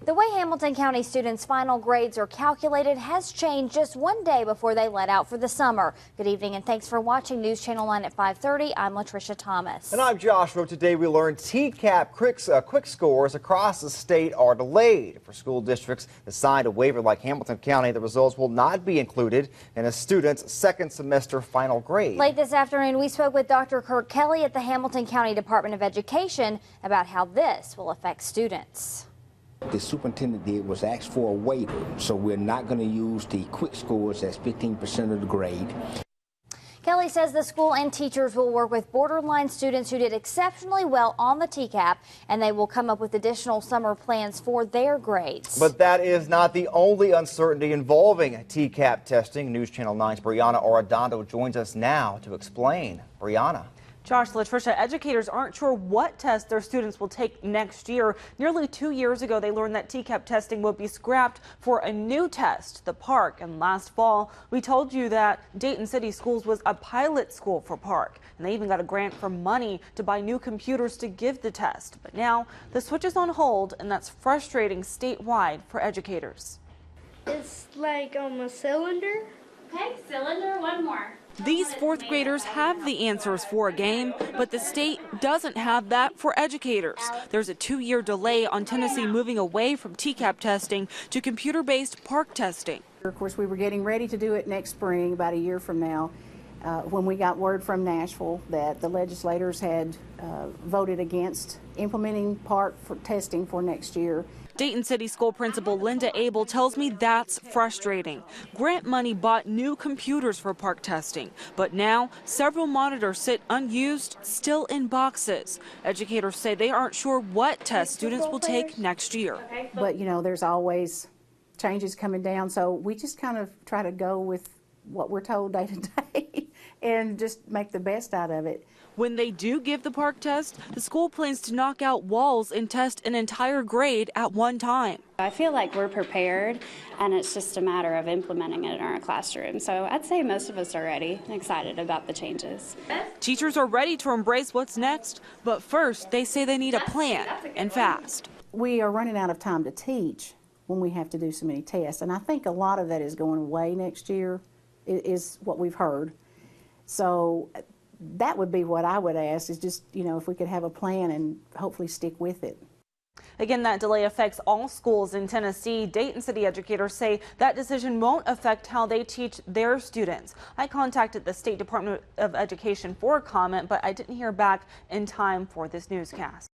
The way Hamilton County students' final grades are calculated has changed just one day before they let out for the summer. Good evening and thanks for watching News Channel 9 at 5:30. I'm Latricia Thomas. And I'm Joshua. Today we learned TCAP quick scores across the state are delayed. For school districts that signed a waiver like Hamilton County, the results will not be included in a student's second semester final grade. Late this afternoon, we spoke with Dr. Kirk Kelly at the Hamilton County Department of Education about how this will affect students. The superintendent did was ask for a waiver, so we're not going to use the quick scores as 15% of the grade. Kelly says the school and teachers will work with borderline students who did exceptionally well on the TCAP, and they will come up with additional summer plans for their grades. But that is not the only uncertainty involving TCAP testing. News Channel 9's Brianna Arredondo joins us now to explain. Brianna. Josh, Latricia, educators aren't sure what test their students will take next year. Nearly 2 years ago, they learned that TCAP testing will be scrapped for a new test, the PARCC. And last fall, we told you that Dayton City Schools was a pilot school for PARCC. And they even got a grant for money to buy new computers to give the test. But now the switch is on hold, and that's frustrating statewide for educators. It's like a cylinder. Okay, cylinder, one more. These fourth graders have the answers for a game, but the state doesn't have that for educators. There's a 2-year delay on Tennessee moving away from TCAP testing to computer-based PARCC testing. Of course, we were getting ready to do it next spring, about a year from now, when we got word from Nashville that the legislators had voted against implementing PARCC for testing for next year. Dayton City School Principal Linda Abel tells me that's frustrating. Grant money bought new computers for PARCC testing, but now several monitors sit unused, still in boxes. Educators say they aren't sure what test students will take next year. But you know, there's always changes coming down, so we just kind of try to go with what we're told day to day and just make the best out of it. When they do give the PARCC test, the school plans to knock out walls and test an entire grade at one time. I feel like we're prepared, and it's just a matter of implementing it in our classroom. So I'd say most of us are ready and excited about the changes. Teachers are ready to embrace what's next, but first they say they need a plan, and fast. We are running out of time to teach when we have to do so many tests, and I think a lot of that is going away next year, is what we've heard. So that would be what I would ask, is just, you know, if we could have a plan and hopefully stick with it. Again, that delay affects all schools in Tennessee. Dayton City educators say that decision won't affect how they teach their students. I contacted the State Department of Education for a comment, but I didn't hear back in time for this newscast.